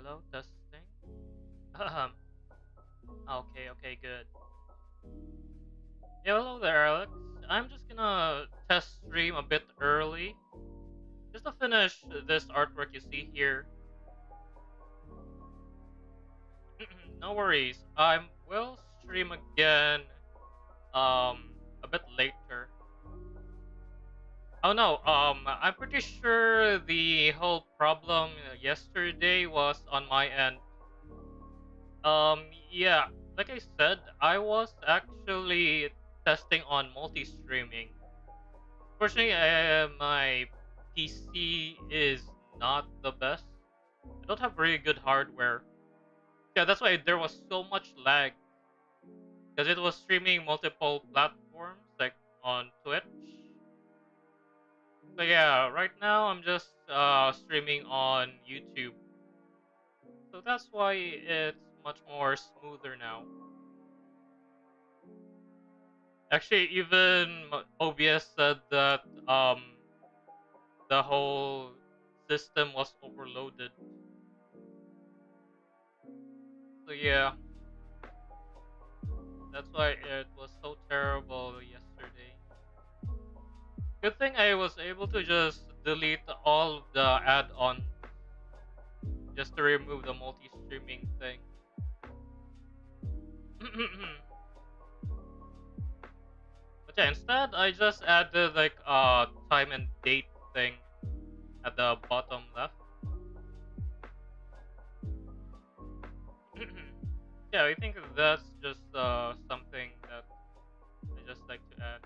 Hello, testing. Ahem. Okay, okay, good. Yeah, hello there, Alex. I'm just gonna test stream a bit early, just to finish this artwork you see here. No worries. I will stream again, a bit later. Oh no, I'm pretty sure the whole problem yesterday was on my end. Yeah, like I said, I was actually testing on multi-streaming. Fortunately, my PC is not the best. I don't have very good hardware. Yeah, that's why there was so much lag because it was streaming multiple platforms like on Twitch. So yeah, right now I'm just streaming on YouTube. So that's why it's much more smoother now. Actually, even OBS said that the whole system was overloaded. So yeah, that's why it was so terrible yesterday. Good thing I was able to just delete all of the add-ons just to remove the multi-streaming thing. But yeah, instead I just added like a time and date thing at the bottom left. Yeah, I think that's just something that I just like to add.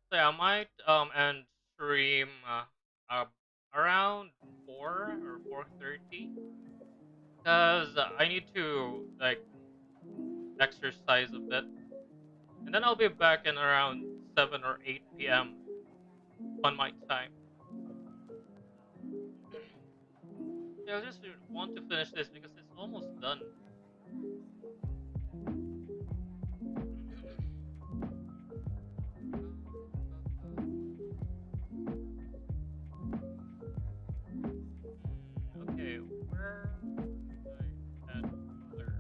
So yeah, I might end stream uh around 4 or 4:30 because I need to like exercise a bit, and then I'll be back in around 7 or 8 p.m. on my time. Yeah, I just want to finish this because it's almost done. Okay, where should I add color?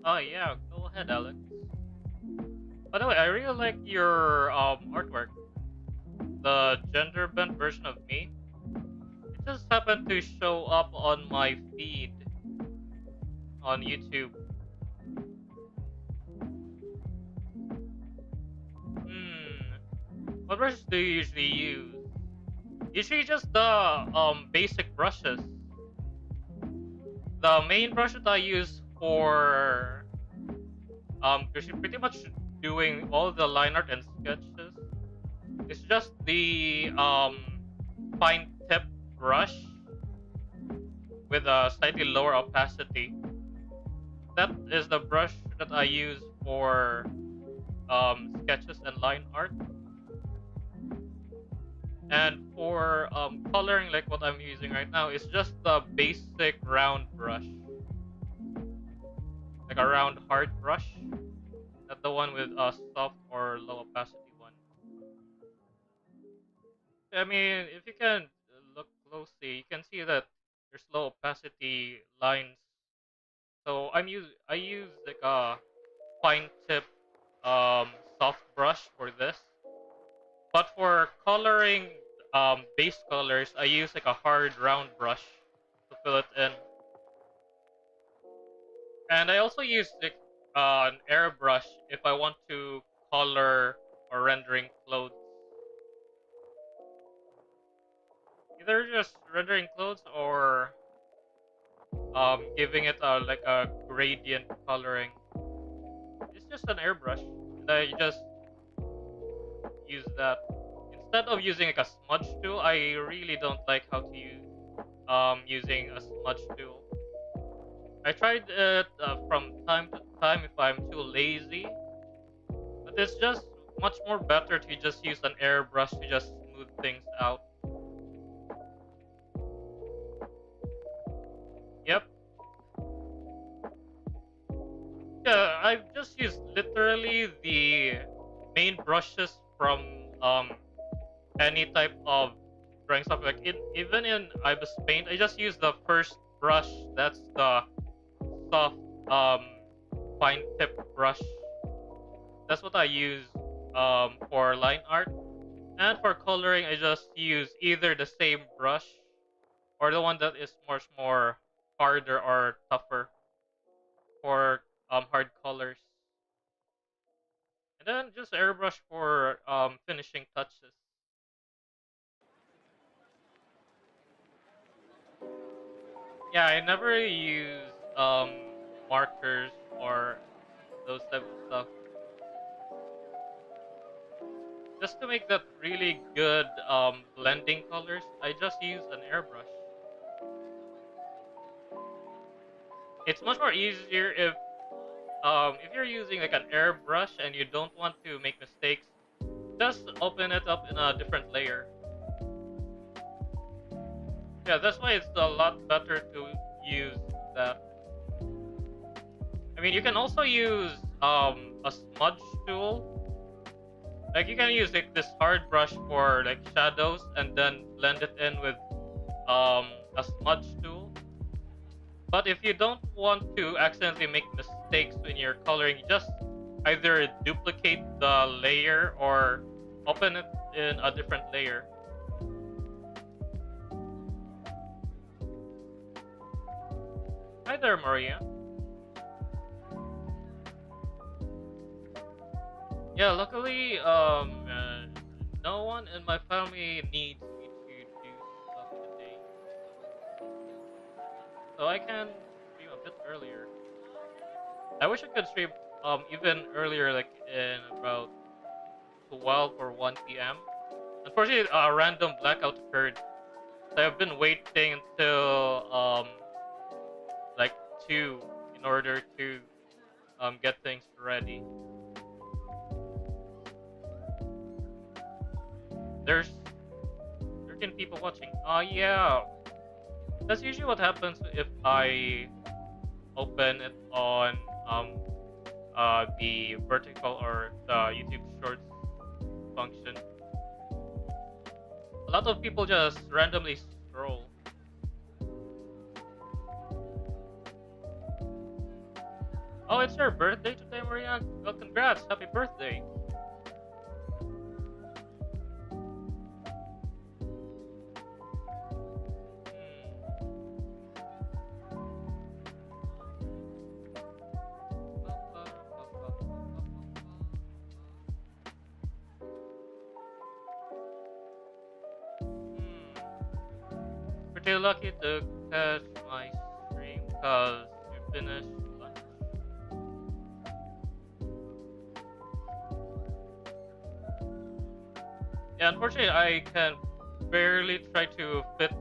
Oh yeah, go ahead, Alex. By the way, I really like your artwork. The gender bent version of me. It just happened to show up on my feed on YouTube. What brushes do you usually use? Usually just the basic brushes. the main brush that I use for pretty much doing all the line art and sketches is just the fine tip brush with a slightly lower opacity. That is the brush that I use for sketches and line art. And for coloring, like what I'm using right now, is just the basic round brush, like a round hard brush, not the one with a soft or low opacity one. I mean, if you can look closely, you can see that there's low opacity lines. So I use like a fine tip um soft brush for this. But for coloring base colors, I use like a hard round brush to fill it in. And I also use like an airbrush if I want to color or rendering clothes. Either just rendering clothes or giving it a like a gradient coloring. It's just an airbrush, and I just use that instead of using like a smudge tool. I really don't like how to use using a smudge tool. I tried it from time to time if I'm too lazy, but it's just much more better to just use an airbrush to just smooth things out. Yep. Yeah, I've just used literally the main brushes from um any type of drawing software. Like even in Ibis Paint, I just use the first brush. That's the soft fine tip brush. That's what I use for line art. And for coloring, I just use either the same brush or the one that is much more harder or tougher for hard colors. And then just airbrush for finishing touches. Yeah, I never really use markers or those type of stuff. Just to make that really good blending colors, I just use an airbrush. It's much more easier if you're using like an airbrush and you don't want to make mistakes, just open it up in a different layer. Yeah, that's why it's a lot better to use that. I mean, you can also use a smudge tool. Like you can use like this hard brush for like shadows and then blend it in with a smudge tool. But if you don't want to accidentally make mistakes when you're coloring, just either duplicate the layer or open it in a different layer. Hi there, Maria. Yeah, luckily, no one in my family needs me to do stuff today, so I can stream a bit earlier. I wish I could stream even earlier, like in about 12 or 1 p.m. Unfortunately, a random blackout occurred, so I've been waiting until like 2 in order to get things ready. There's 13 people watching. Yeah. That's usually what happens if I open it on the vertical or the YouTube Shorts function. A lot of people just randomly scroll. Oh, it's your birthday today, Maria. Well, congrats! Happy birthday! Pretty lucky to catch my stream because we finished lunch. Yeah, unfortunately, I can barely try to fit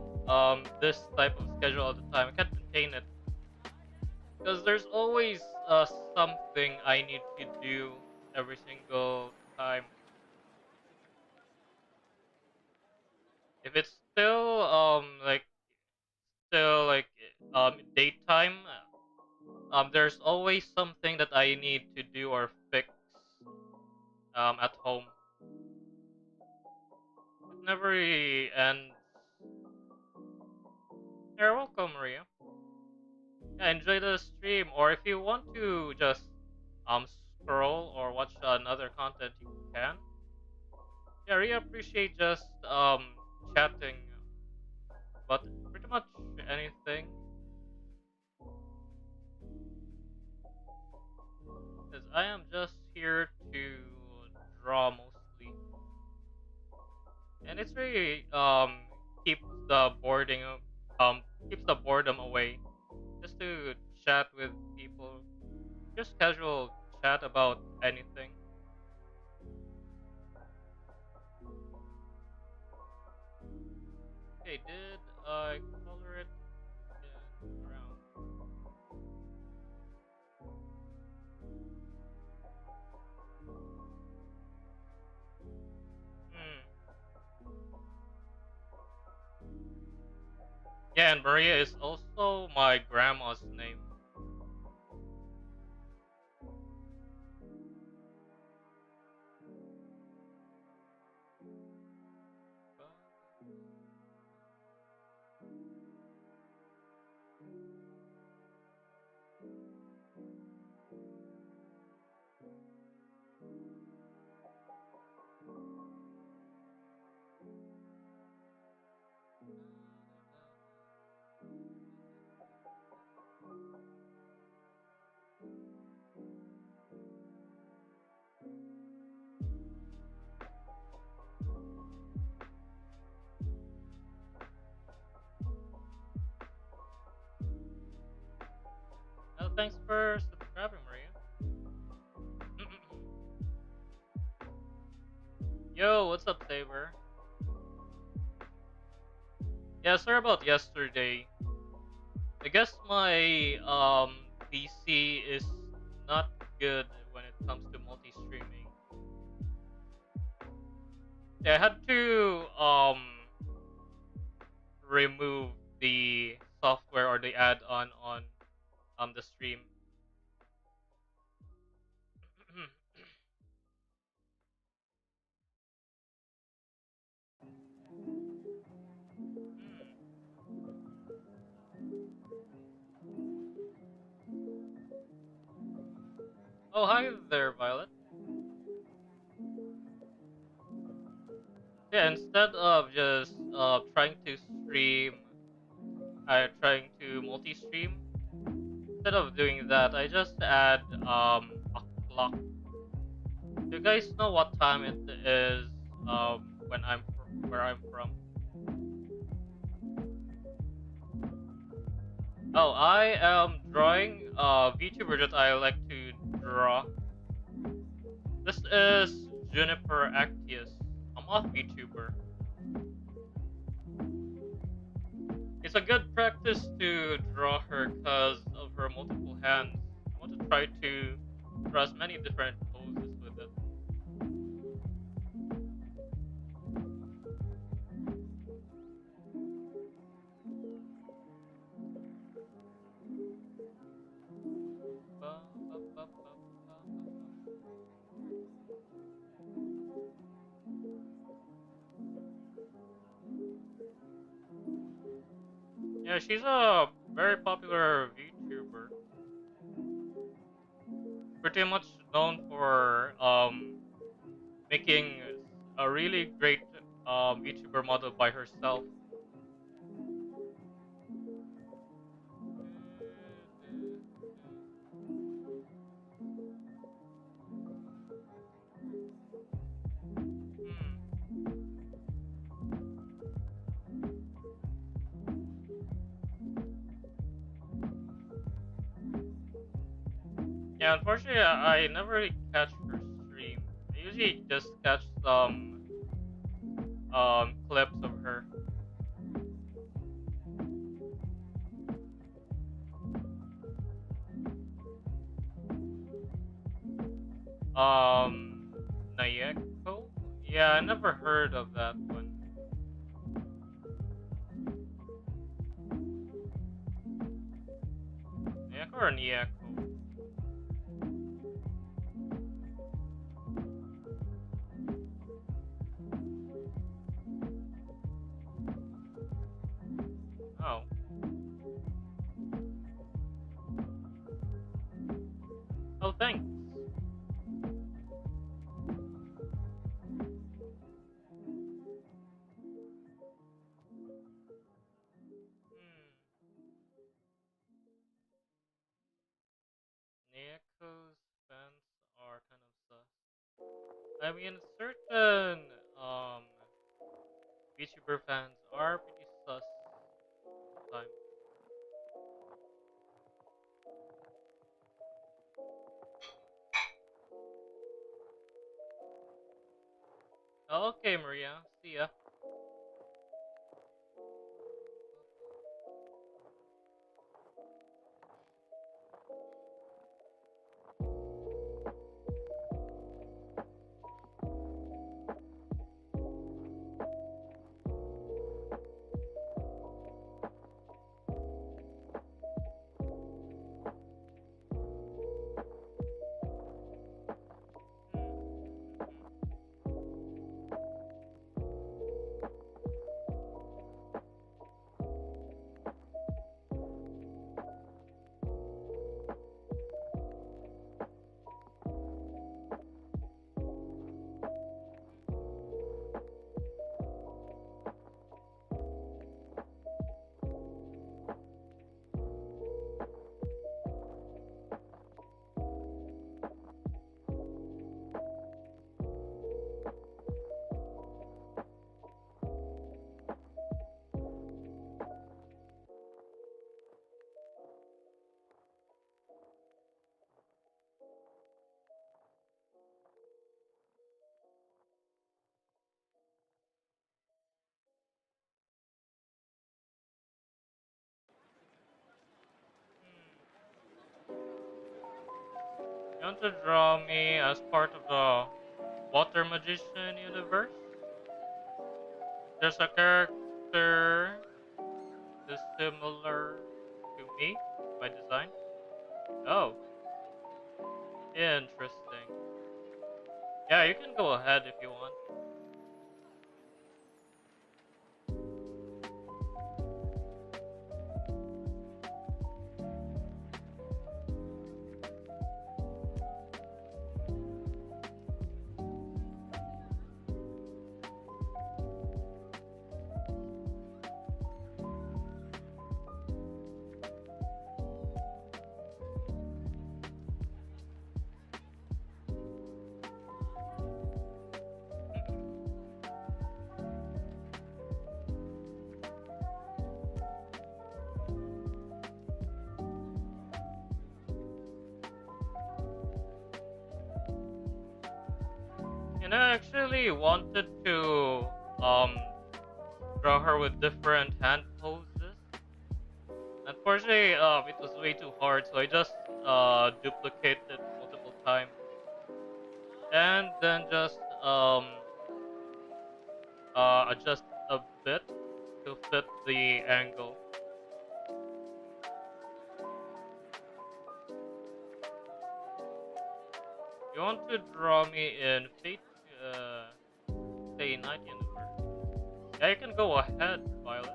this type of schedule all the time. I can't maintain it because there's always something I need to do every single time. If it's still like daytime, there's always something that I need to do or fix at home. It never really ends. You're welcome, Maria. Yeah, enjoy the stream, or if you want to just um scroll or watch another content, you can. Yeah, I really appreciate just chatting about pretty much anything, because I am just here to draw mostly, and it's really keeps the boarding um keeps the boredom away. Just to chat with people, just casual chat about anything. Okay, did I color it in brown? Hmm. Yeah, and Maria is also my grandma's name. Oh, thanks for subscribing, Maria. Yo, what's up, Saber? Yeah, sorry about yesterday. I guess my PC is not good when it comes to multi-streaming. Yeah, I had to remove the software or the add-on on the stream. Hmm. Oh, hi there, Violet. Yeah, instead of just trying to stream, trying to multi-stream, instead of doing that, I just add a clock. Do you guys know what time it is when where I'm from? Oh, I am drawing a VTuber that I like to draw. This is Juniper Actius, a moth VTuber. It's a good practice to draw her because of her multiple hands. I want to try to draw as many different poses with it. Ba, ba, ba, ba, ba, ba, ba. Yeah, she's a very popular VTuber. Pretty much known for making a really great VTuber model by herself. Hmm. Yeah, unfortunately, I never really catch her stream. I usually just catch some clips of her. Um, Nayeko? Yeah, I never heard of that one. Nayeko or Nieko? Oh, oh, thanks. Hmm. Naeko's fans are kind of sus. I mean, certain VTuber fans are pretty sus sometimes. Oh, okay, Maria. See ya. You want to draw me as part of the Water Magician universe? There's a character dissimilar to me by design. Oh, interesting. Yeah, you can go ahead if you want. And I actually wanted to um draw her with different hand poses. Unfortunately, it was way too hard, so I just duplicated multiple times and then just adjust a bit to fit the angle. You want to draw me in Fate, uh, Stay Night Universe? Yeah, you can go ahead, Violet.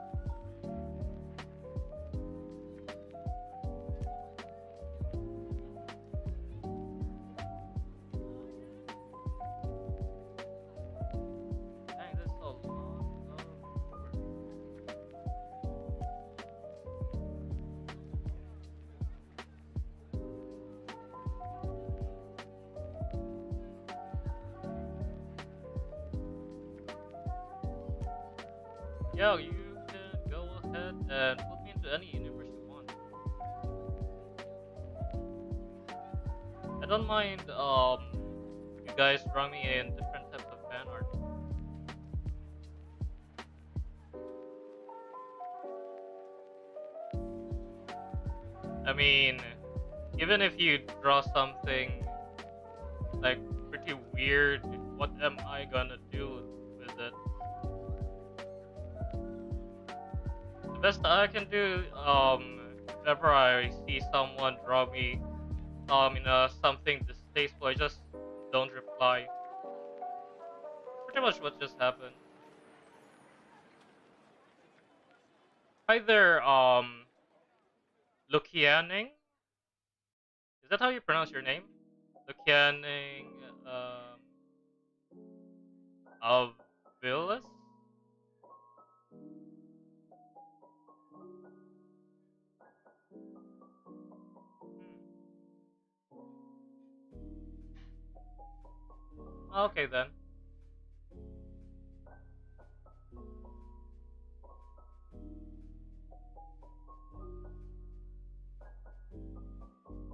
Dang, this is a lot of work. Yeah, you can go ahead and put me into any universe you want. I don't mind you guys drawing me in different types of fan art. I mean, even if you draw something like pretty weird, what am I gonna do with it? The best I can do, if ever I see someone draw me, something distasteful, I just don't reply. Pretty much what just happened. Hi there, Lukianing? Is that how you pronounce your name? Lukianing, um, of Villas? Hmm. Okay then.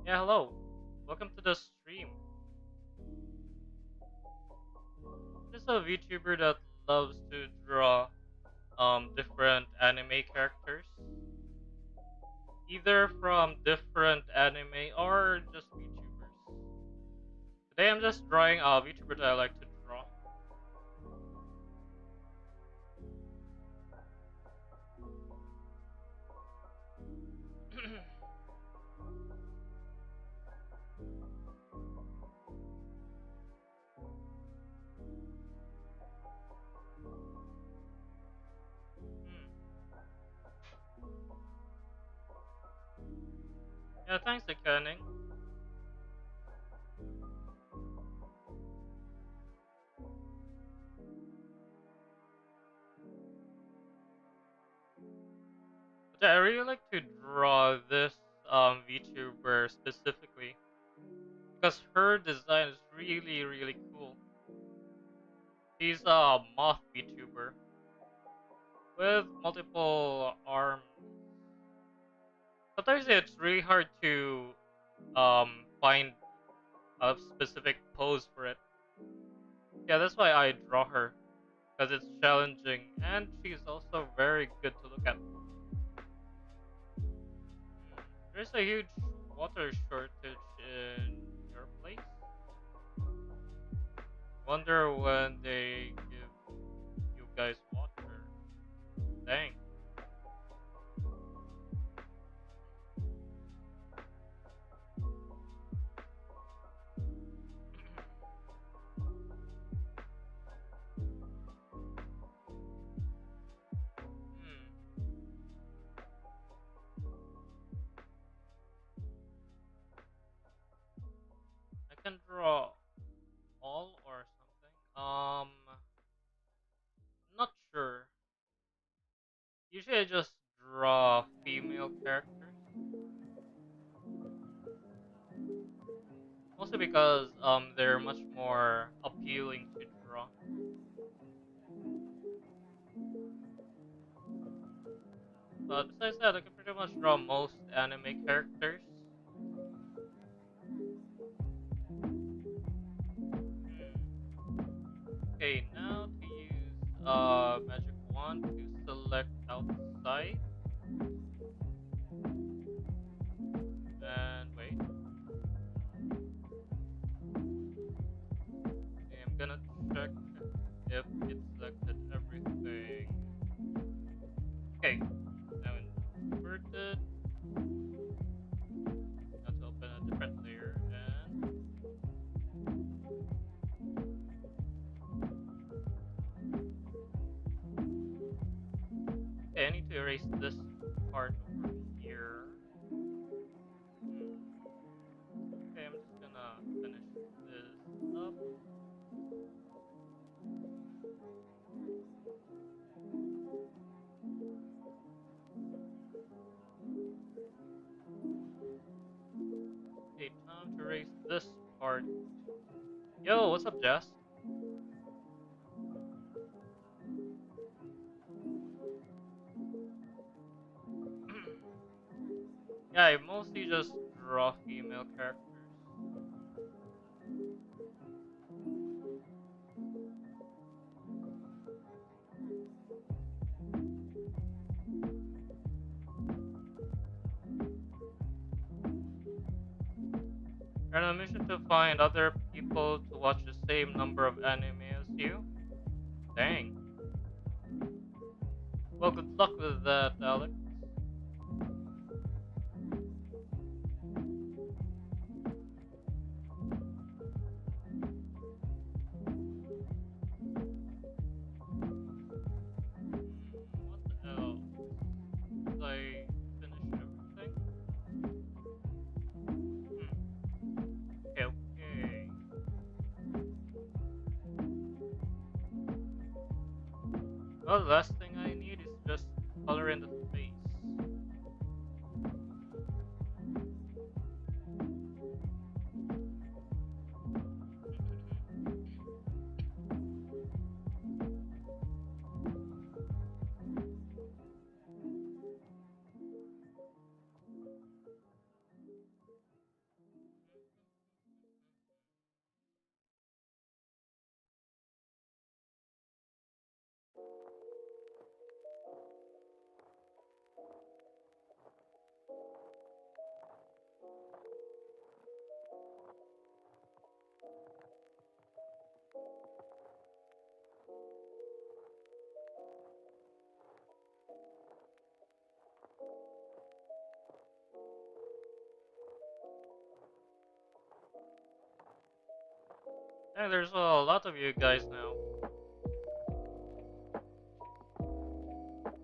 Yeah, hello. Welcome to the stream. Just a VTuber that loves to draw different anime characters, either from different anime or just VTubers. Today I'm just drawing a VTuber that I like to draw. Hmm. Yeah, thanks, Canning. But yeah, I really like to draw this VTuber specifically because her design is really cool. She's a moth VTuber with multiple arms. Sometimes it's really hard to find a specific pose for it. Yeah, that's why I draw her because it's challenging and she's also very good to look at. There's a huge water shortage in your place. Wonder when they give you guys water. Dang. Hmm. I can draw all or something. Not sure. Usually I just draw female characters. Mostly because they're much more appealing to draw. But besides that, I can pretty much draw most anime characters. Hmm. Okay, now to use magic wand to select outside. And wait, okay, I'm gonna check if it selected everything. Okay, now inverted. Now to open a different layer and okay, I need to erase this part over here. Hmm. Okay, I'm just gonna finish this up. Okay, time to erase this part. Yo, what's up, Jess? Yeah, I mostly just draw female characters. You're on a mission to find other people to watch the same number of anime as you? Dang. Well, good luck with that, Alex. What else? Did I finish everything? Okay, okay. Well, the last thing I need is just color in the face. And there's a lot of you guys now.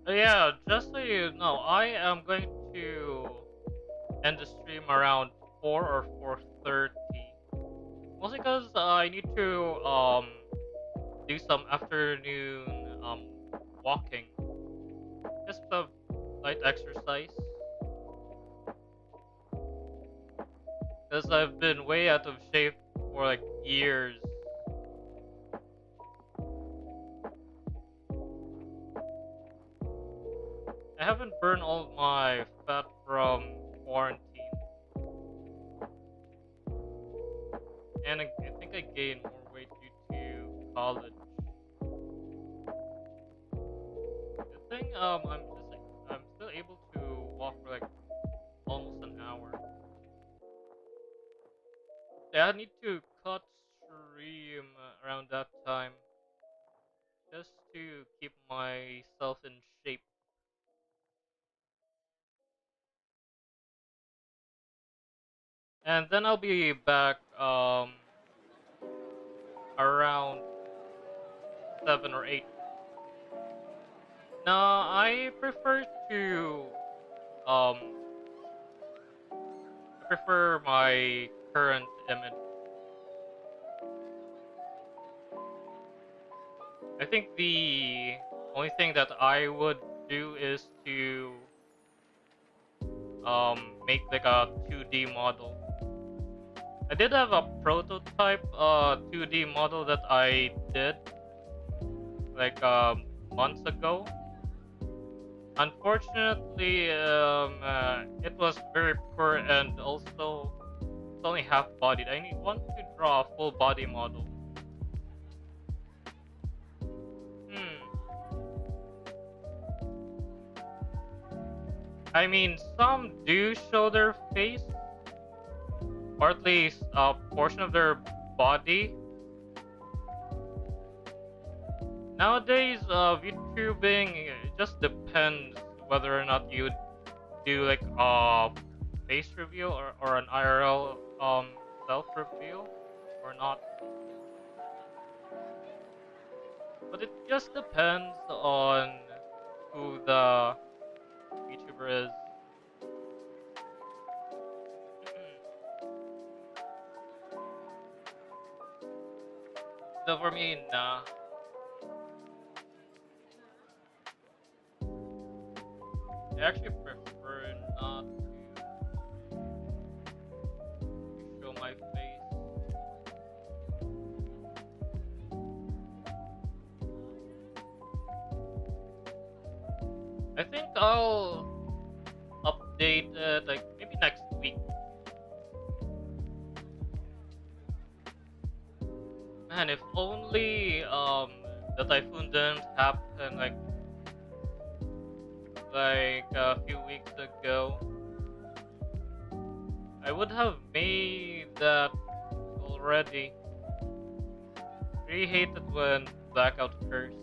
Yeah, just so you know, I am going to end the stream around 4 or 4:30. Mostly because I need to do some afternoon walking, just a light exercise. Because I've been way out of shape for like years. I haven't burned all my fat from quarantine, and I think I gained more weight due to college. The thing, I'm still able to walk for like almost an hour. Yeah, I need to cut stream around that time just to keep myself in shape. And then I'll be back around 7 or 8. Now, um I prefer my current image. I think the only thing that I would do is to make like a 2D model. I did have a prototype 2D model that I did like months ago. Unfortunately, it was very poor and also it's only half bodied. Want to draw a full body model. Hmm. I mean, some do show their face, or at least a portion of their body. Nowadays, VTubing it just depends whether or not you do like a face reveal or an IRL self reveal or not. But it just depends on who the VTuber is. So for me, nah. I actually prefer not to show my face. I think I'll update it like maybe next week. Man, if only the typhoon didn't happen like a few weeks ago, I would have made that already. Really hate it when blackout occurs.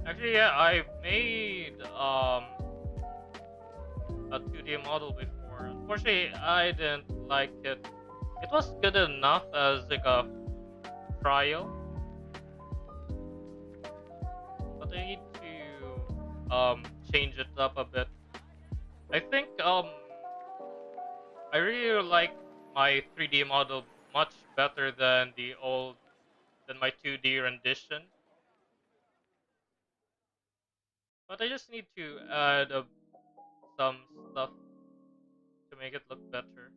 Actually, yeah, I made a 2D model before. Unfortunately, I didn't like it. It was good enough as like a trial, but I need to change it up a bit. I think I really like my 3D model much better than my 2D rendition. But I just need to add some stuff to make it look better.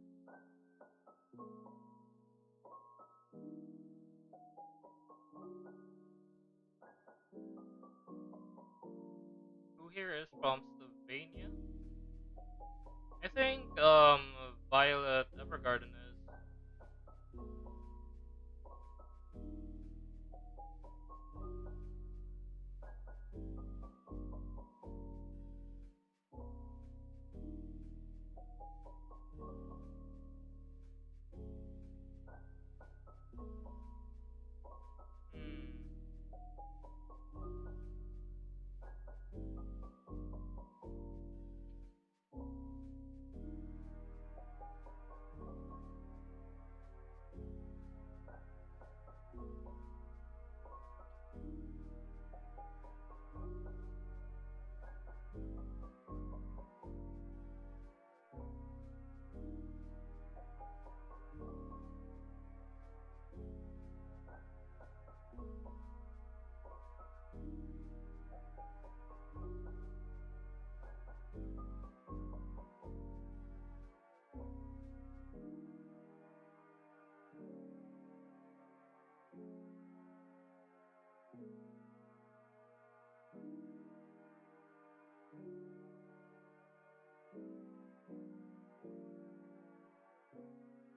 Who here is from Slovenia? I think Violet Evergarden is. Hmm.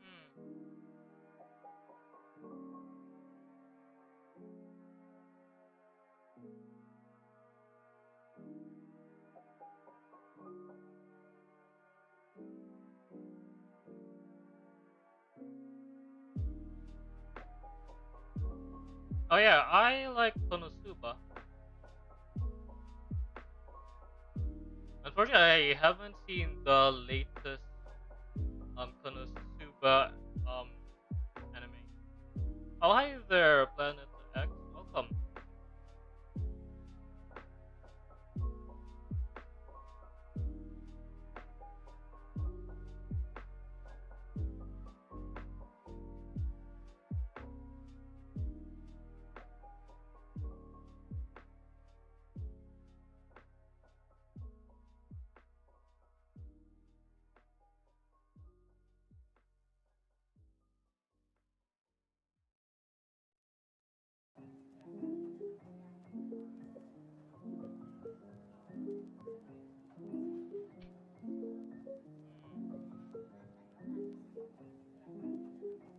Hmm. Oh yeah, I like Konosuba. Unfortunately, I haven't seen the latest Konosuba um anime. Oh hi there, Planet X. Welcome.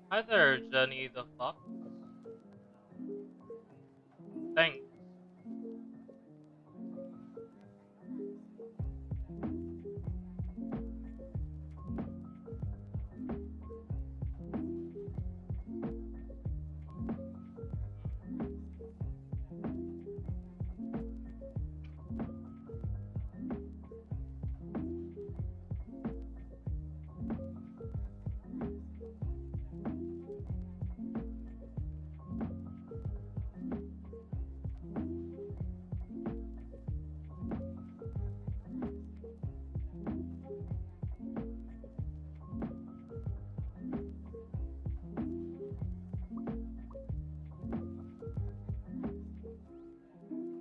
Hi there, Jenny the Fox. Thanks.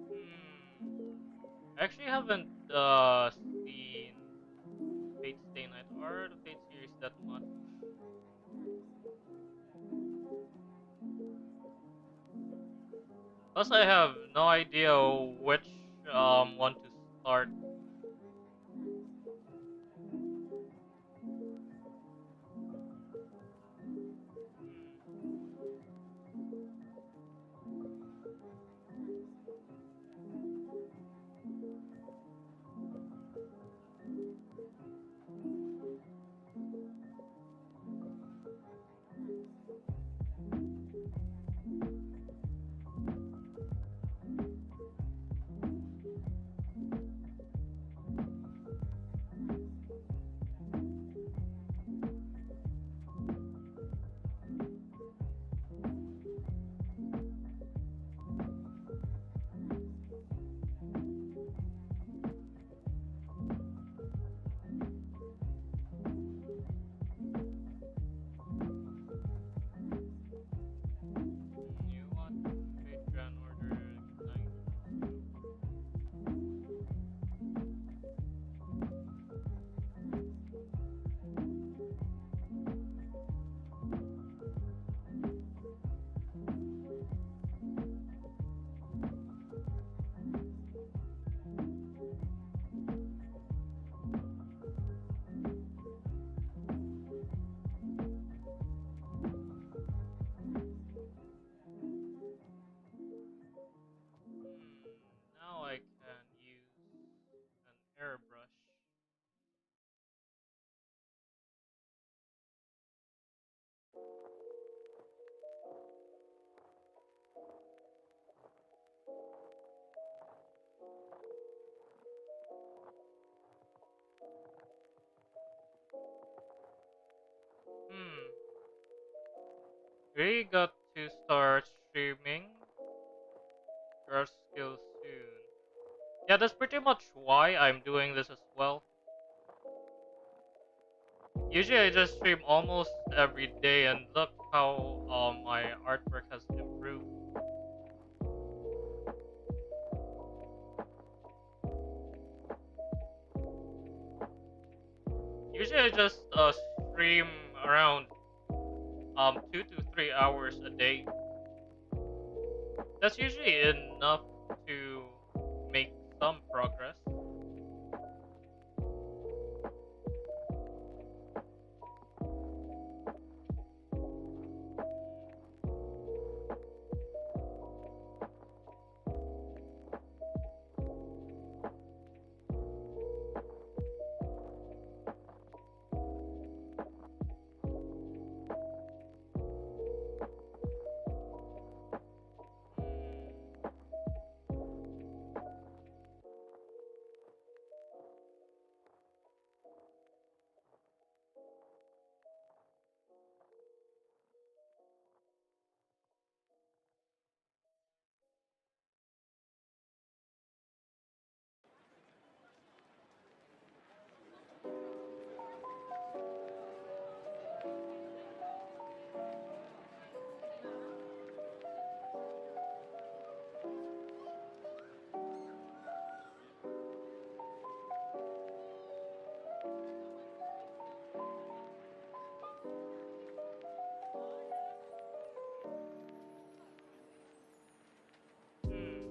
Hmm. I actually haven't seen Fate Stay Night or the Fate series that much. Plus, I have no idea which one to. start. Hmm. You want Patreon order 9. Now I can use an airbrush. Hmm. We got to start streaming our skills soon. Yeah, that's pretty much why I'm doing this as well. Usually I just stream almost every day and look how my artwork has improved. Usually I just stream around 2 to 3 hours a day. That's usually enough to make some progress. Hmm.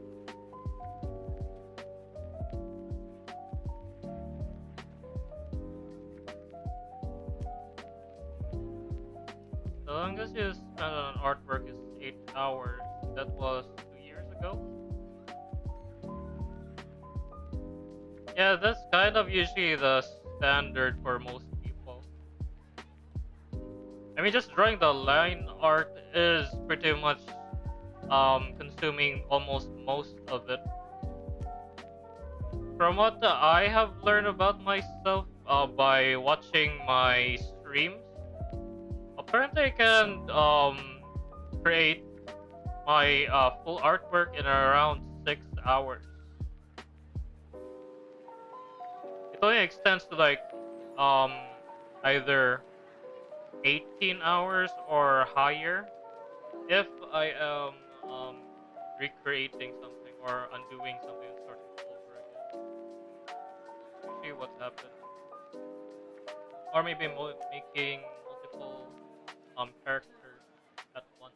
The longest you spent on artwork is 8 hours. That was 2 years ago. Yeah, that's kind of usually the standard for most people. I mean, just drawing the line art is pretty much consuming almost most of it. From what I have learned about myself by watching my streams, apparently I can create my full artwork in around 6 hours. It only extends to like um either 18 hours or higher if I am um recreating something or undoing something and starting over again. See what's happened. Or maybe making multiple characters at once.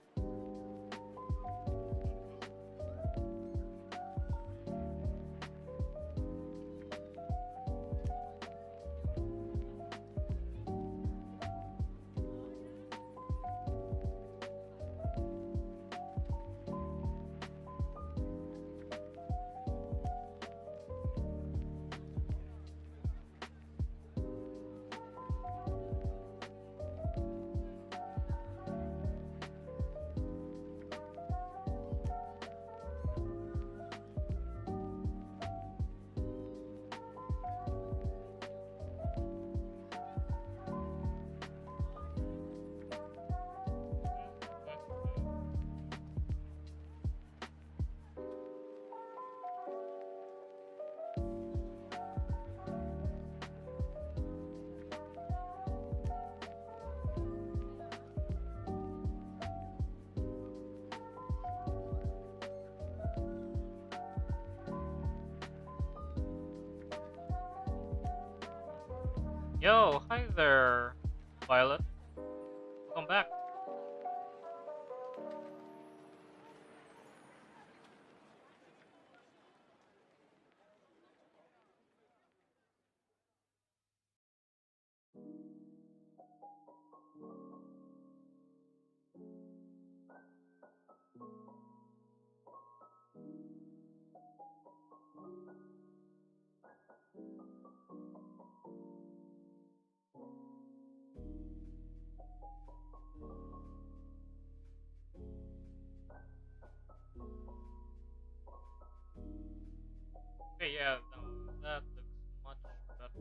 Yo, hi there, Violet. Welcome back. Okay, yeah, no, that looks much better.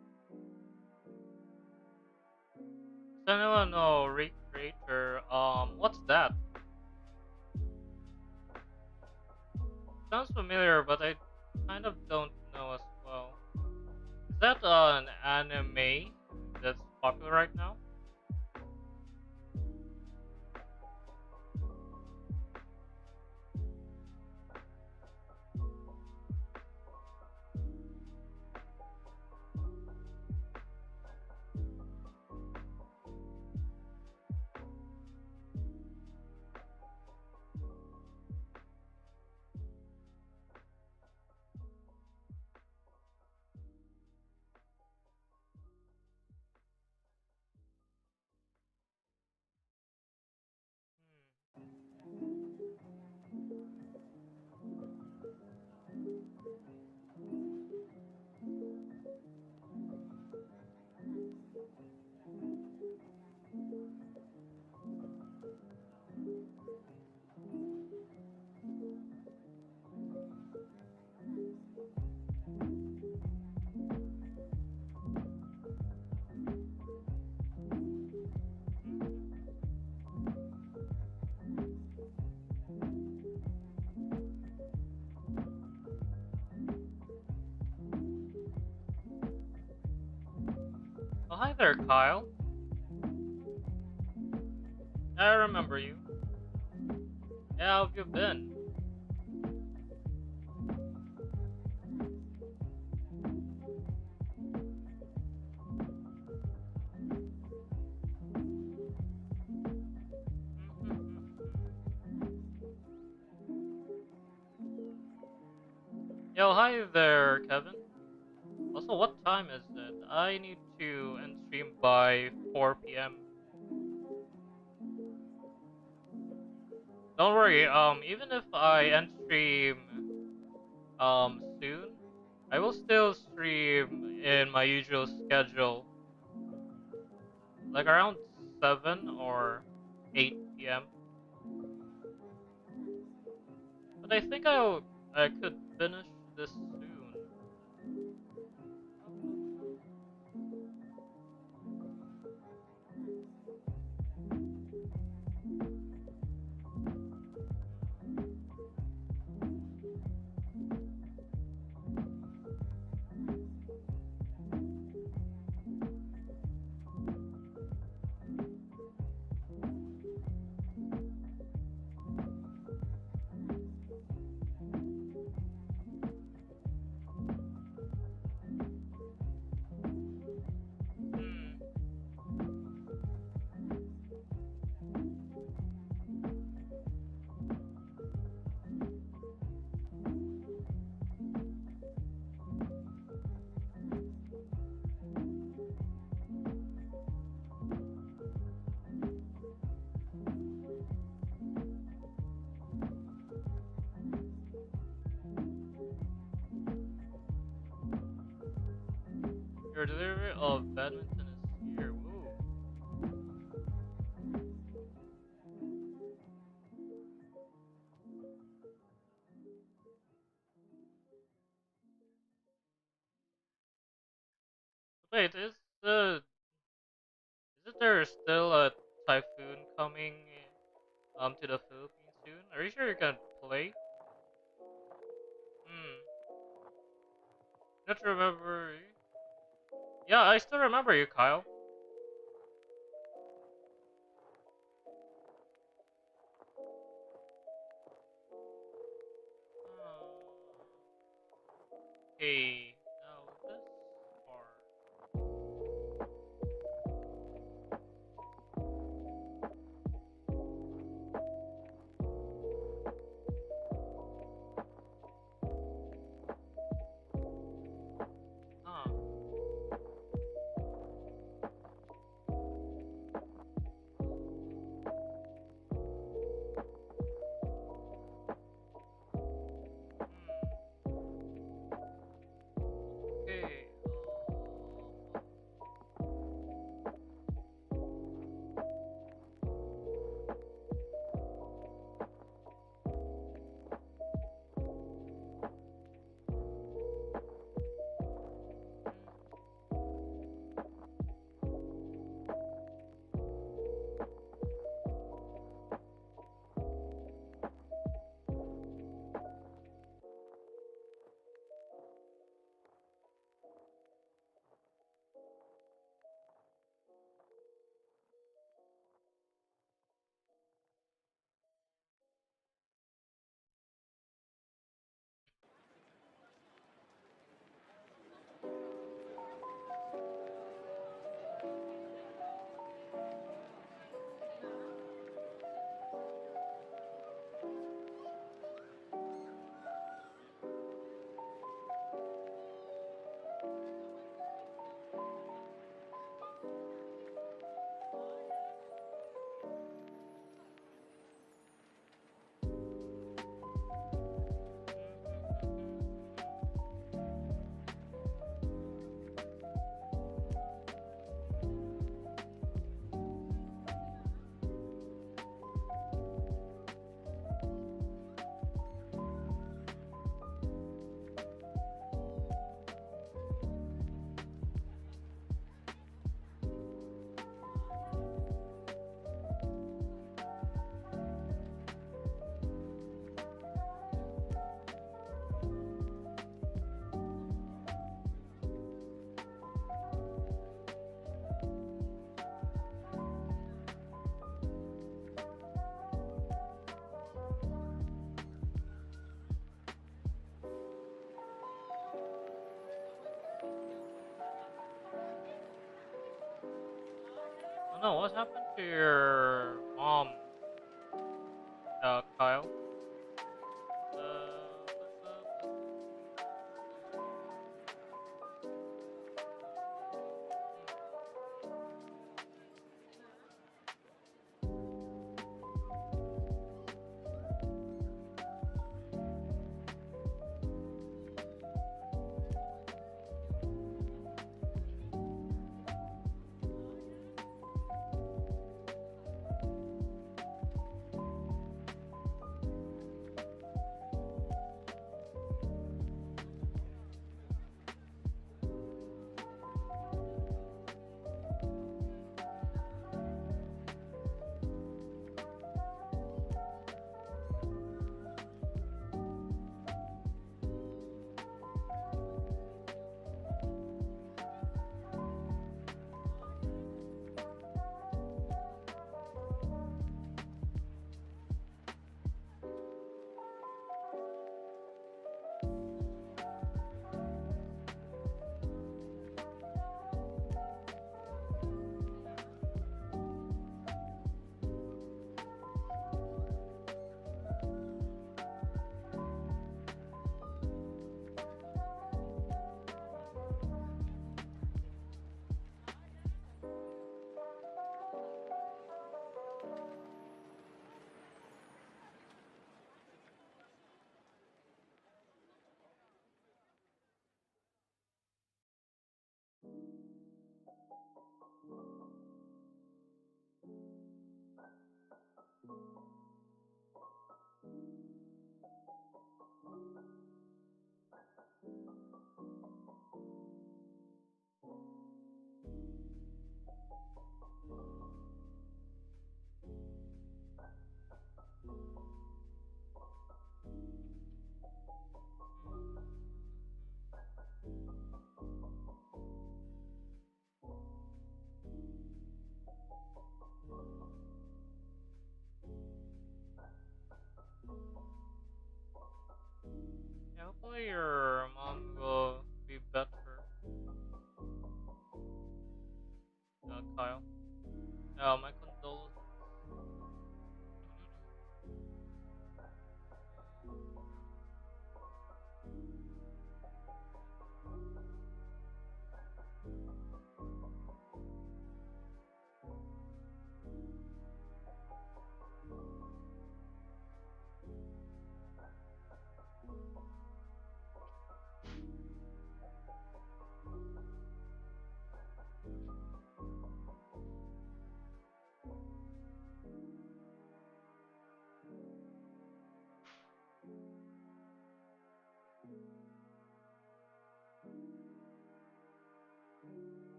Hmm. Does anyone know Recreator? What's that? Sounds familiar, but I kind of don't know as well. Is that an anime that's popular right now? Oh, hi there, Kyle. I remember you. Yeah, how have you been? Yo, hi there, Kevin. Also, what time is it? I need to end stream by 4 p.m. Don't worry, even if I end stream soon, I will still stream in my usual schedule, like around 7 or 8 p.m. But I think I could finish this soon. delivery of badminton is here. Whoa. Wait, isn't there still a typhoon coming to the Philippines soon? Are you sure you can play? Hmm. Not remember. Yeah, I still remember you, Kyle. Okay, now this part. Huh. Hmm. Okay. Oh no, what happened to your mom, Kyle? What's up?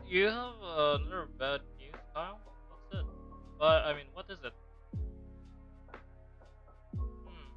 You have another bad news, Kyle? What's it? But I mean, what is it? Hmm.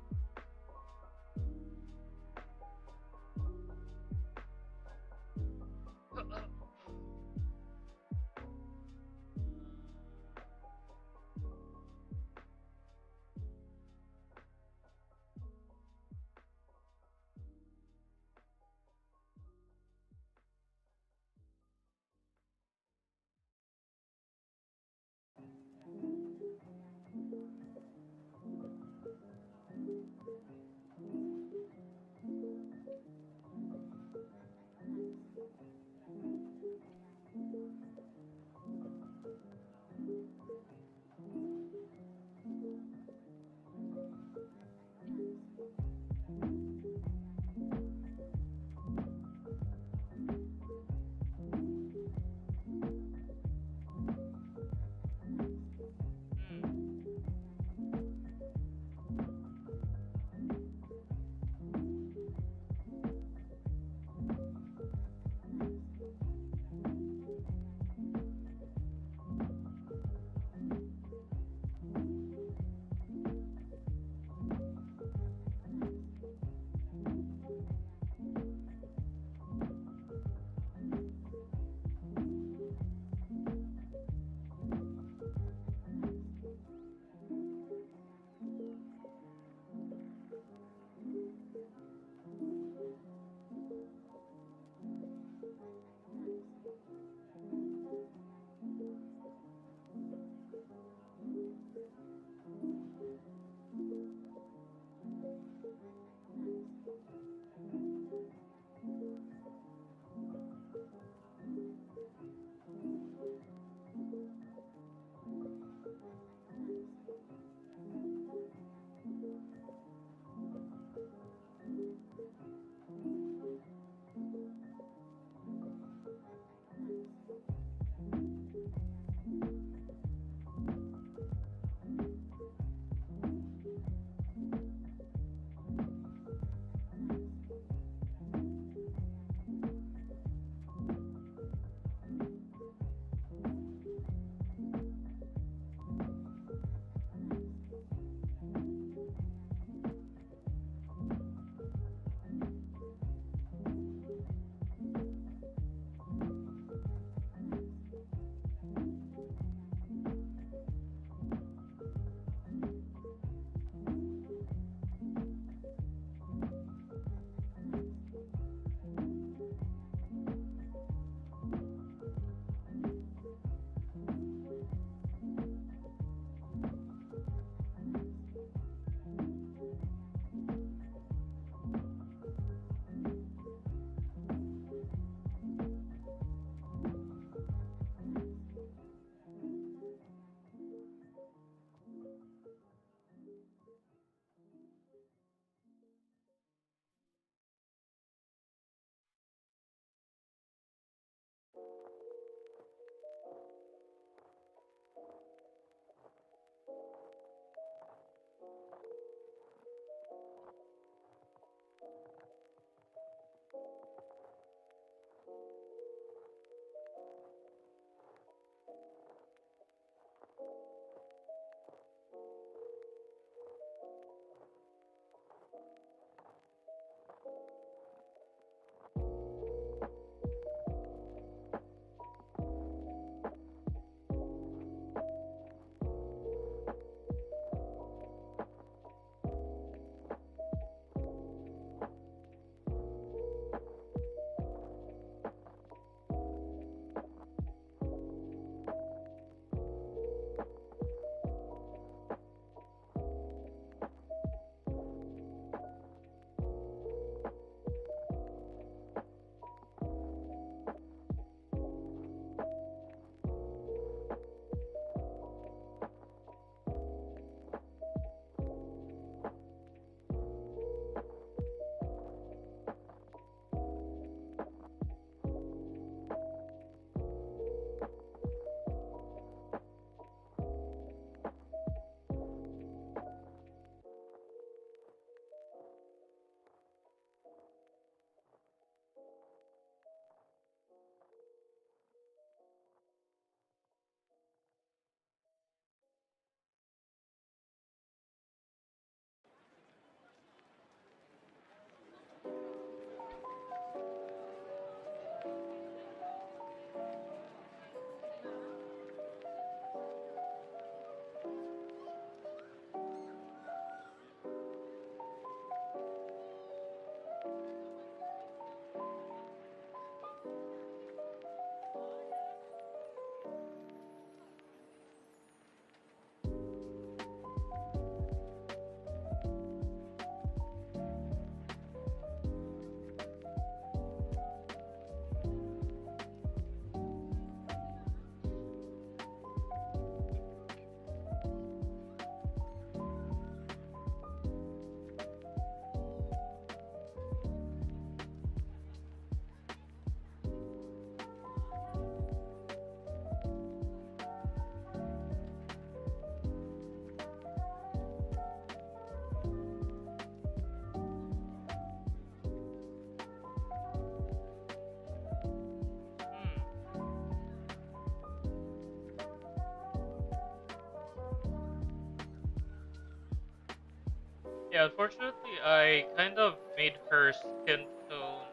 Yeah, unfortunately, I kind of made her skin tone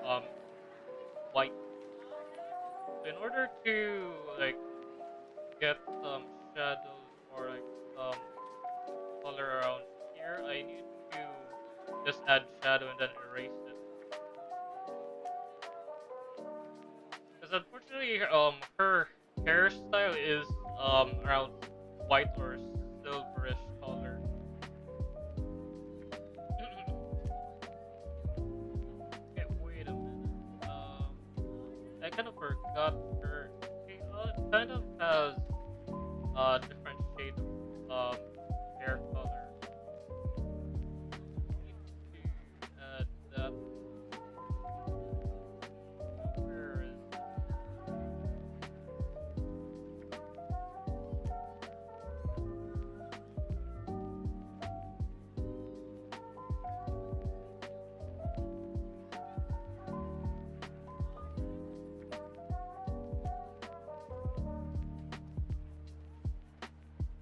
um white. So in order to like get some shadows or like some color around here, I need to just add shadow and then erase it. Because unfortunately, her hairstyle is around white or silverish color. Okay, wait a minute. I kind of forgot her. She kind of has a different shade of hair color. Need to add that. Where is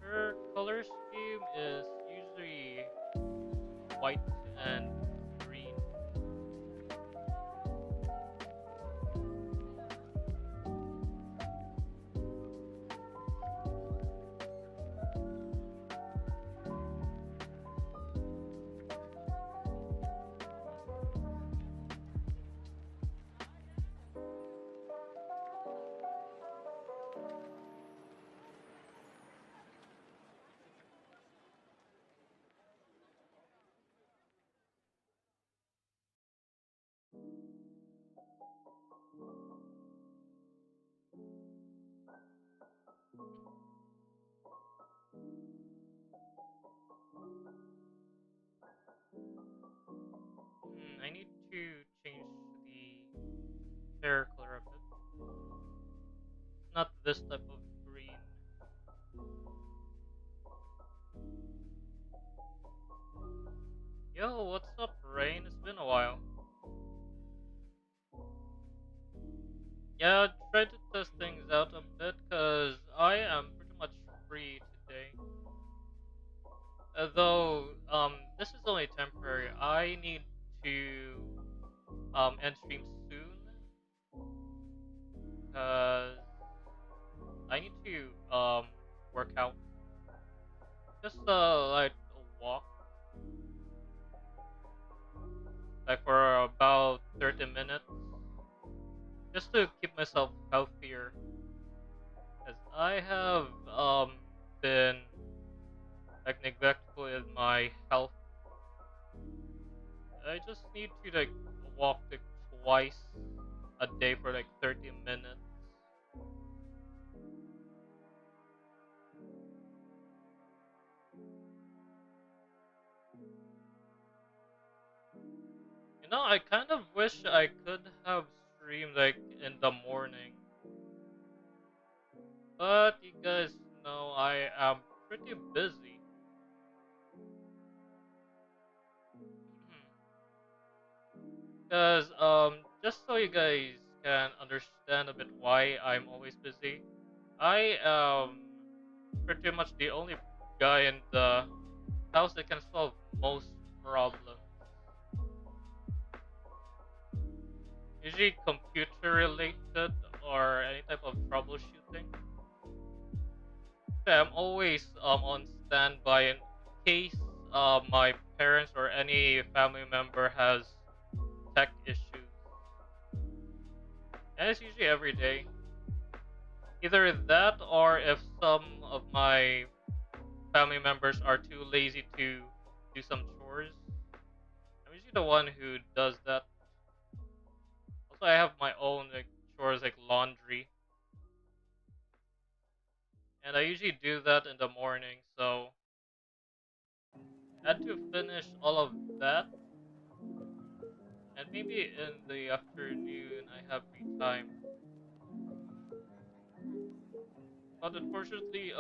her color scheme is usually white and green. I need to change the hair color a bit. Not this type of green. Yo, what's up, Rain? It's been a while. Yeah, try to test things out a bit because I am pretty much free today. Although this is only temporary. I need to end stream soon because I need to work out. Just like a walk, like for about 30 minutes, just to keep myself healthier. As I have been like neglectful in my health. I just need to like walk like twice a day for like 30 minutes. You know, I kind of wish I could have streamed like in the morning, but you guys know I am pretty busy. Cause just so you guys can understand a bit why I'm always busy, I am pretty much the only guy in the house that can solve most problems. Usually computer related or any type of troubleshooting. Yeah, I'm always on standby in case my parents or any family member has tech issues. And it's usually every day. Either that or if some of my family members are too lazy to do some chores, I'm usually the one who does that. Also, I have my own like chores like laundry, and I usually do that in the morning. So I had to finish all of that, and maybe in the afternoon I have free time. But unfortunately,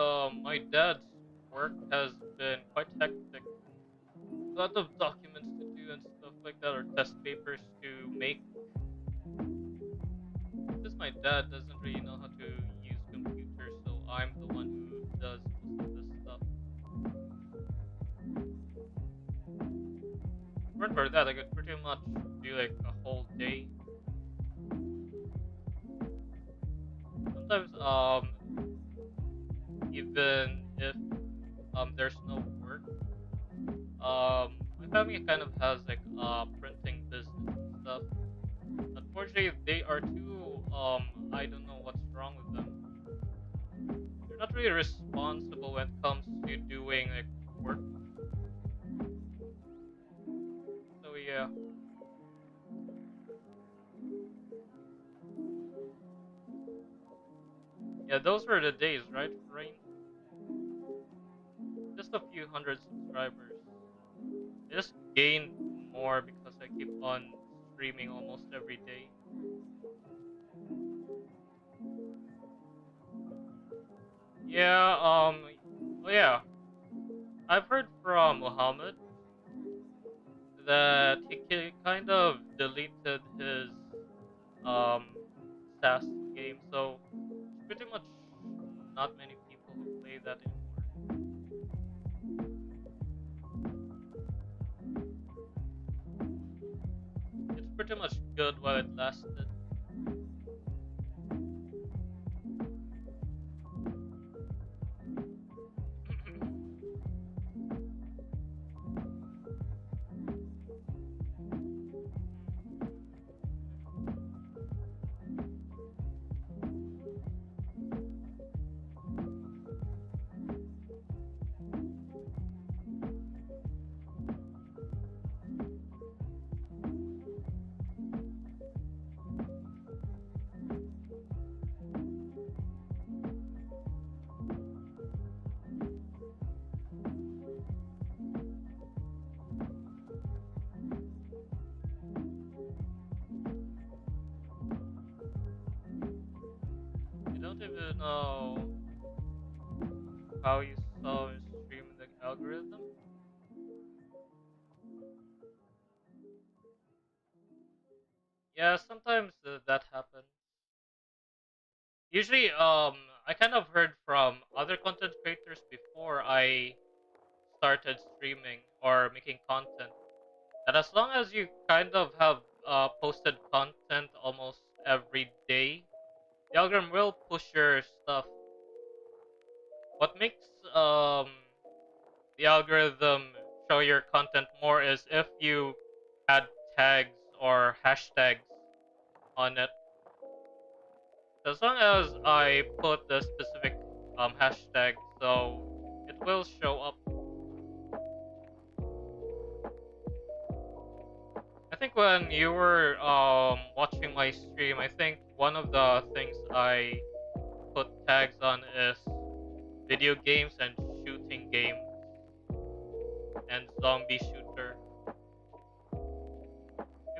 my dad's work has been quite hectic. A lot of documents to do and stuff like that, or test papers to make. Since my dad doesn't really know how to use computers, so I'm the one who does most of this stuff. Even for that, I could pretty much do like a whole day. Sometimes, even if there's no work, my family kind of has like printing business and stuff. Unfortunately, they are too I don't know what's wrong with them. They're not really responsible when it comes to doing like work. So yeah, yeah, those were the days, right, Rain? Just a few hundred subscribers. I just gained more because I keep on streaming almost every day. Yeah, oh yeah, I've heard from Muhammad that he kind of deleted his um SAS game, so it's pretty much not many people who play that anymore. It's pretty much good while it lasted. You don't even know how you saw and stream the algorithm. Yeah, sometimes that happens. Usually, I kind of heard from other content creators before I started streaming or making content that as long as you kind of have posted content almost every day, the algorithm will push your stuff. What makes the algorithm show your content more is if you add tags or hashtags on it. As long as I put the specific hashtag, so it will show up. I think when you were watching my stream, I think one of the things I put tags on is video games and shooting games and zombie shooter.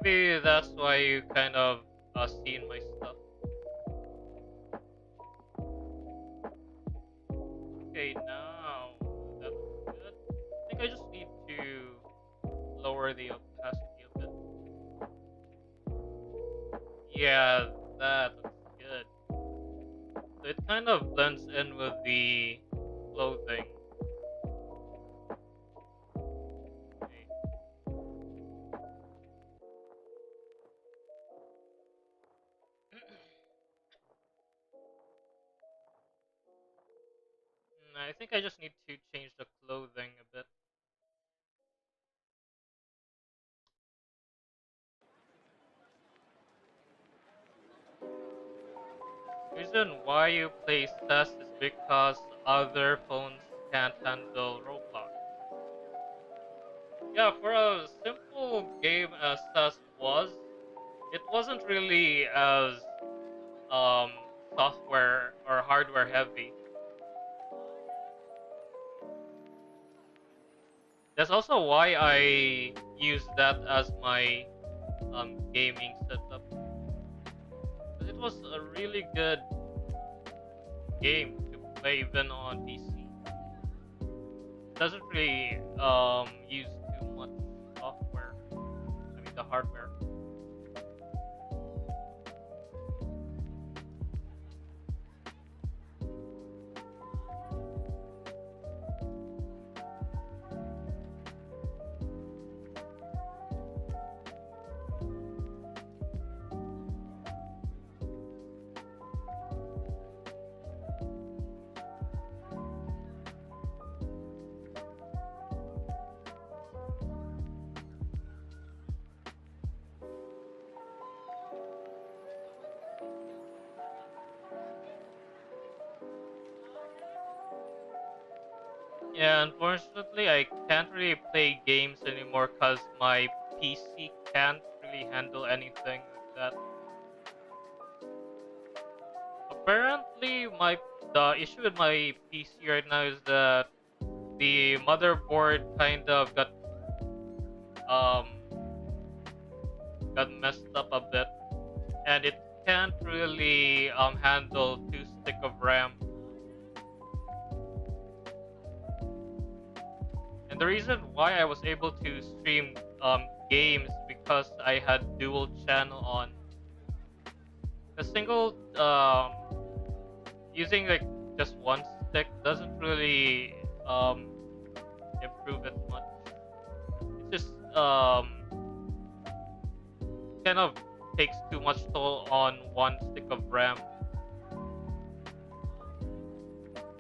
Maybe that's why you kind of seen my stuff. Okay, now that looks good. I think I just need to lower the opacity a bit. Yeah, that looks good. So it kind of blends in with the clothing. Okay. I think I just need to change the clothing a bit. Reason why you play CES is because other phones can't handle Roblox. Yeah, for a simple game as CES was, it wasn't really as um software or hardware heavy. That's also why I use that as my gaming setup. 'Cause it was a really good game to play even on PC. Doesn't really use too much software. I mean the hardware. Yeah, unfortunately, I can't really play games anymore because my PC can't really handle anything like that. Apparently, my the issue with my PC right now is that the motherboard kind of um got messed up a bit, and it can't really handle 2 stick of RAM. And the reason why I was able to stream games because I had dual channel on. A single using like just one stick doesn't really improve it much. It just kind of takes too much toll on one stick of RAM.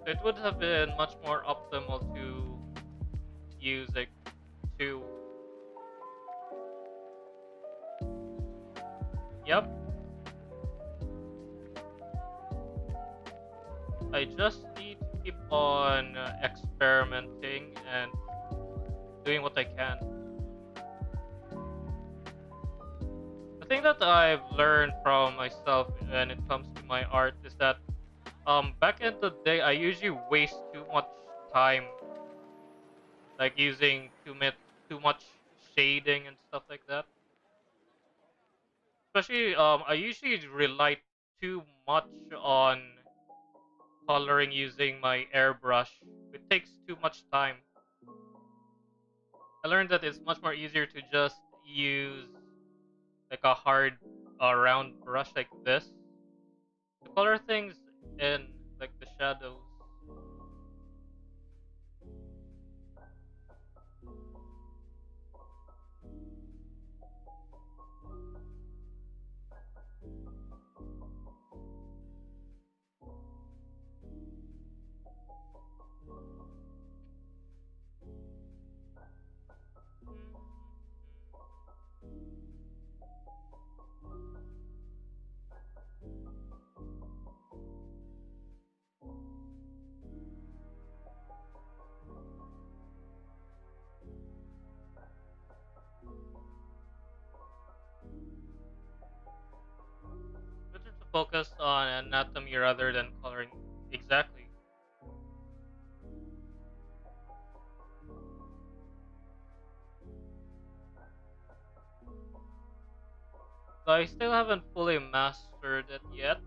So it would have been much more optimal to use like two. Yep, I just need to keep on experimenting and doing what I can. The thing that I've learned from myself when it comes to my art is that back in the day I usually waste too much time like using too much shading and stuff like that. Especially I usually rely too much on coloring using my airbrush. It takes too much time. I learned that it's much more easier to just use like a hard round brush like this to color things in like the shadows. Better to focus on anatomy rather than coloring. Exactly. So I still haven't fully mastered it yet.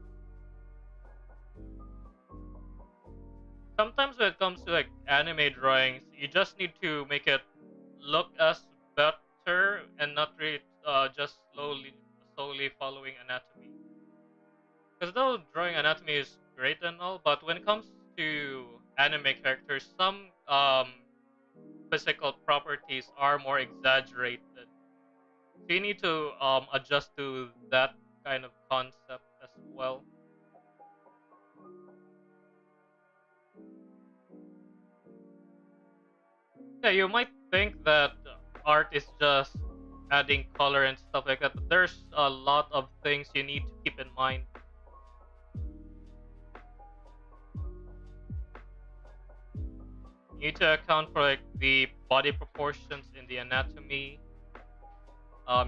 Sometimes when it comes to like anime drawings, you just need to make it look as better and not really just slowly following anatomy. Because though drawing anatomy is great and all, but when it comes to anime characters, some physical properties are more exaggerated. So you need to adjust to that kind of concept as well. Yeah, you might think that art is just adding color and stuff like that, but there's a lot of things you need to keep in mind. You need to account for like the body proportions in the anatomy.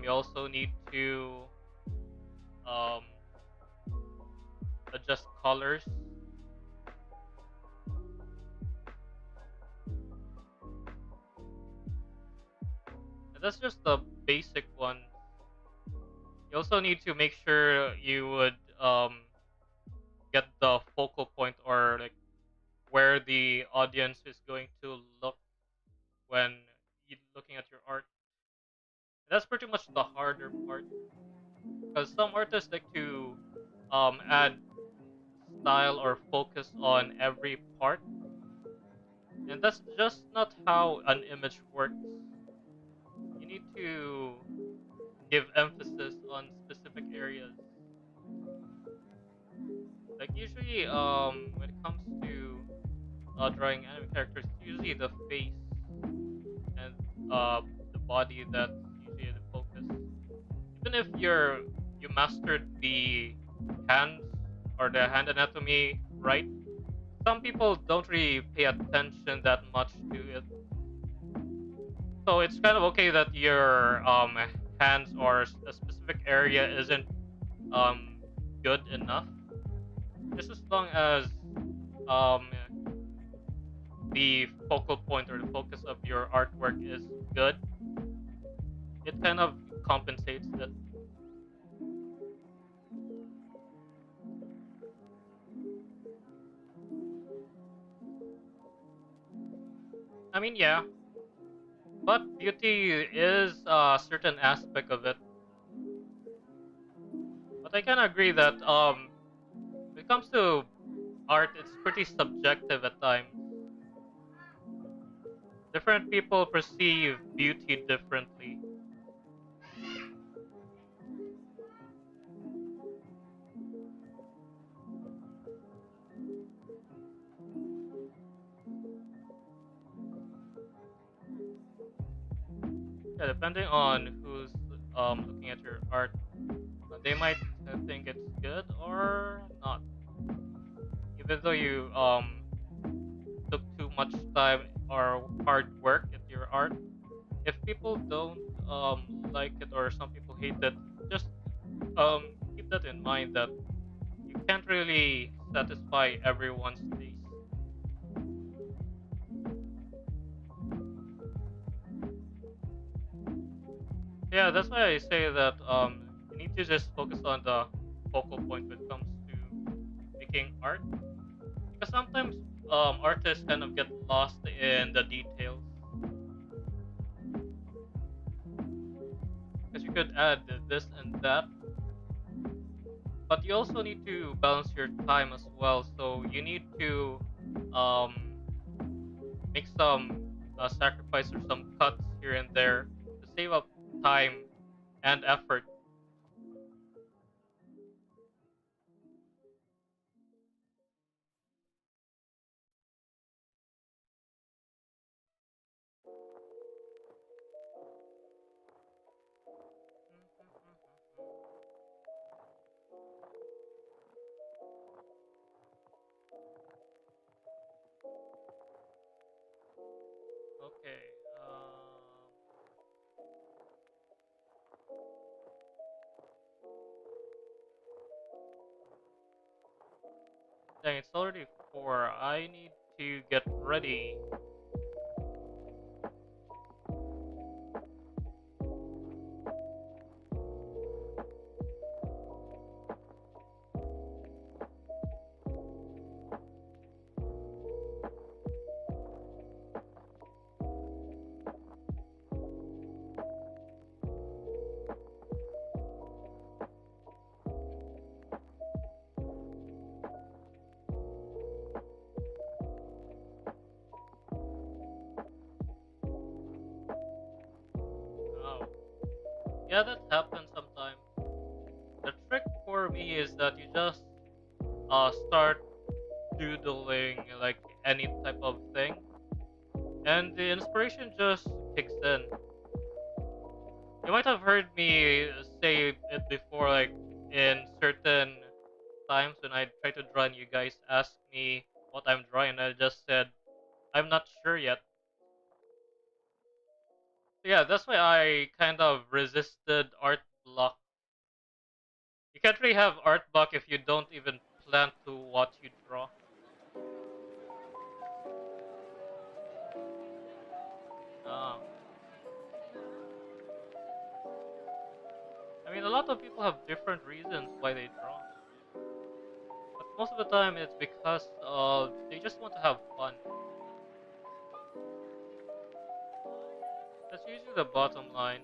You also need to um, adjust colors. And that's just the basic one. You also need to make sure you would get the focal point or like where the audience is going to look when looking at your art. And that's pretty much the harder part because some artists like to add style or focus on every part, and that's just not how an image works. You need to give emphasis on specific areas. Like usually, when it comes to drawing anime characters, it's usually the face and uh, the body that's usually the focus. Even if you mastered the hands or the hand anatomy right, some people don't really pay attention that much to it. So it's kind of okay that your hands or a specific area isn't um good enough, just as long as um the focal point or the focus of your artwork is good, it kind of compensates it. I mean, yeah, but beauty is a certain aspect of it. But I can agree that when it comes to art, it's pretty subjective at times. Different people perceive beauty differently. Yeah, depending on who's looking at your art, they might think it's good or not. Even though you took too much time or hard work at your art, if people don't like it or some people hate it, just keep that in mind that you can't really satisfy everyone's taste. Yeah, that's why I say that you need to just focus on the focal point when it comes to making art, because sometimes artists kind of get lost in the details, because you could add this and that, but you also need to balance your time as well. So you need to um, make some sacrifice or some cuts here and there to save up time and effort. Okay. Dang, it's already 4. I need to get ready. Oh, yeah, that happens sometimes. The trick for me is that you just start doodling like any type of thing, and the inspiration just kicks in. You might have heard me say it before, like in certain times when I try to draw and you guys ask me what I'm drawing, and I just said I'm not sure yet. So yeah, that's why I kind of resisted art block. You can't really have art block if you don't even plan to what you draw. Uh, I mean, a lot of people have different reasons why they draw, but most of the time it's because they just want to have fun. That's usually the bottom line.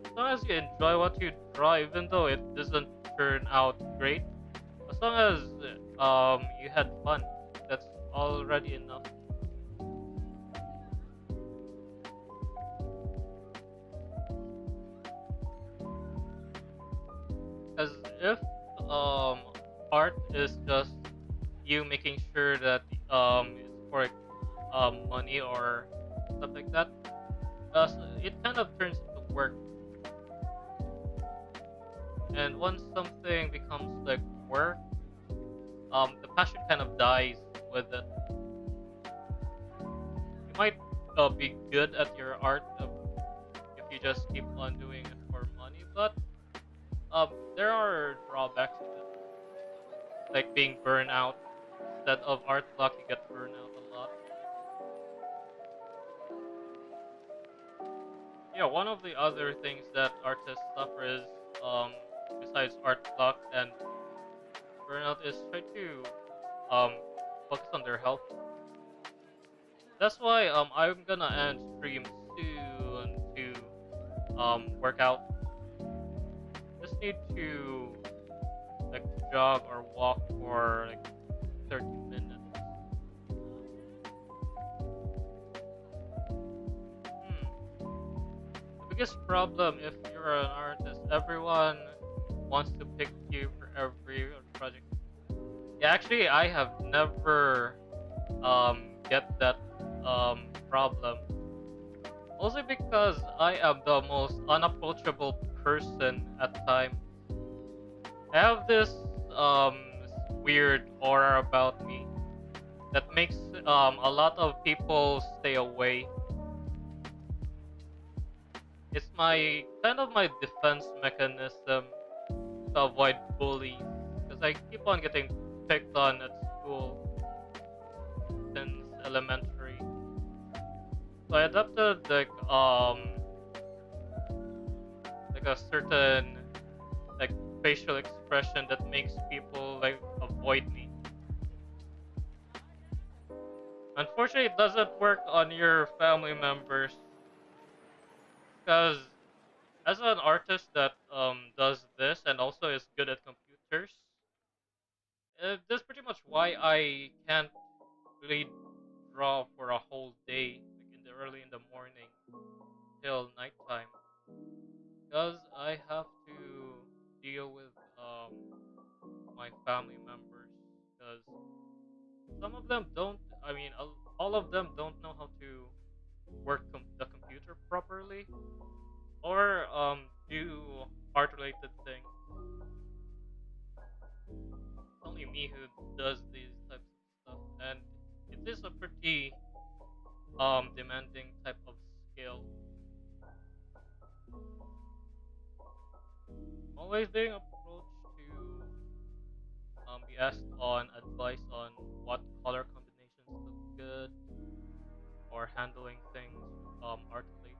As long as you enjoy what you draw, even though it doesn't turn out great, as long as you had fun, that's already enough. Because if um art is just you making sure that it's for money or stuff like that, it kind of turns into work. And once something becomes like work, the passion kind of dies with it. You might be good at your art if you just keep on doing it for money, but there are drawbacks to it, like being burned out. Instead of art block, you get burned out a lot. Yeah, one of the other things that artists suffer is, um, besides art block and burnout, is try to um, focus on their health. That's why I'm gonna end stream soon to work out. Just need to like jog or walk for like 30 minutes. Hmm. The biggest problem if you're an artist, everyone wants to pick you for every project. Yeah, actually, I have never get that problem. Also because I am the most unapproachable person at times. I have this um weird aura about me that makes a lot of people stay away. It's my kind of my defense mechanism to avoid bullies because I keep on getting picked on at school since elementary. So I adopted like a certain like facial expression that makes people like avoid me. Unfortunately, it doesn't work on your family members because as an artist that does this and also is good at computers, that's pretty much why I can't really draw for a whole day, like in the early in the morning till nighttime, because I have to deal with my family members. Because some of them don't. I mean, all of them don't know how to work the computer properly or do art related things. It's only me who does these types of stuff, and it is a pretty demanding type of skill. Always being approached to be asked on advice on what color combinations look good or handling things art related.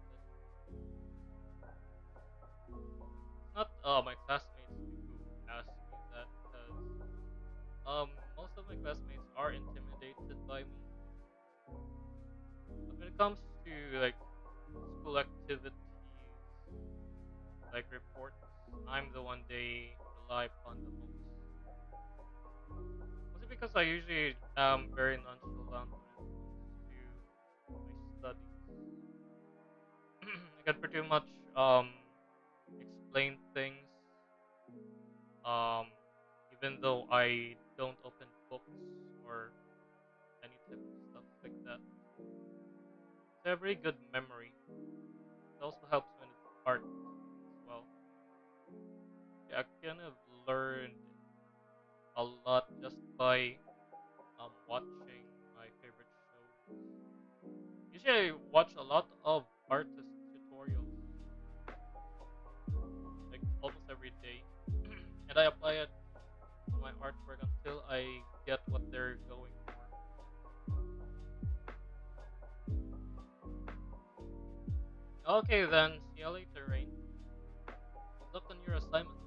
Not my classmates who ask me that because most of my classmates are intimidated by me. But when it comes to like school activities, like reports, I'm the one they rely upon the most. Mostly because I usually am very nonchalant when it comes to my studies. I can pretty much explain things um even though I don't open books or any type of stuff like that. It's a very good memory. It also helps when it's art as well. Yeah, I kind of learned a lot just by watching my favorite shows. Usually I watch a lot of artist tutorials like almost every day. And I apply it on my artwork until I get what they're going for. Okay then, see you later, Rain. Good luck on your assignments.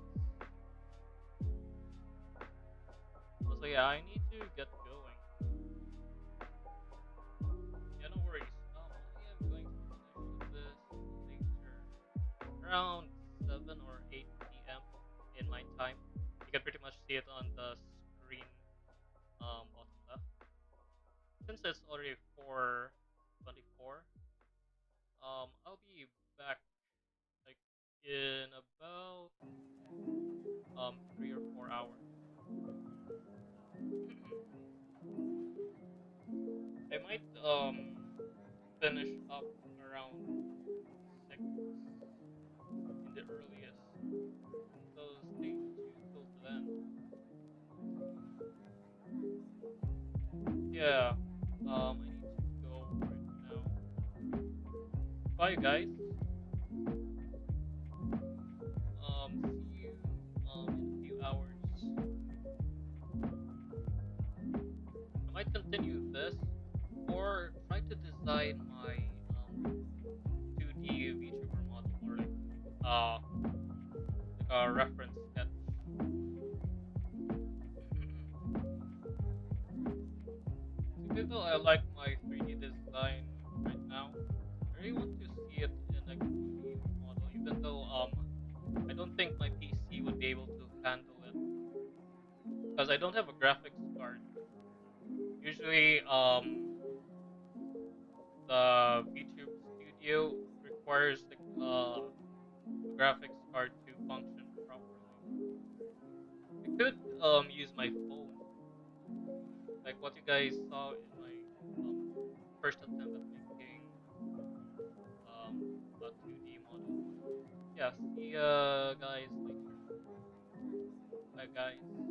Also, yeah, I need to get going. Yeah, no worries. I am going to finish this later, around 7 or 8 p.m. in my time. You can pretty much see it on the screen bottom left. Since it's already 4:24, I'll be back like in about 3 or 4 hours. I might finish up around 6 in the earliest. So stay tuned till then. yeah. I need to go right now. Bye, guys. See you in a few hours. I might continue this or try to design my 2D VTuber model or uh like a reference sketch. Even though I like my 3D design right now, I really want to see it in like a 2D model. Even though I don't think my PC would be able to handle it because I don't have a graphics card. Usually, the VTube Studio requires the a graphics card to function properly. I could use my phone, like what you guys saw in my um first attempt at making um a 2D model. Yeah, see guys later. Bye guys.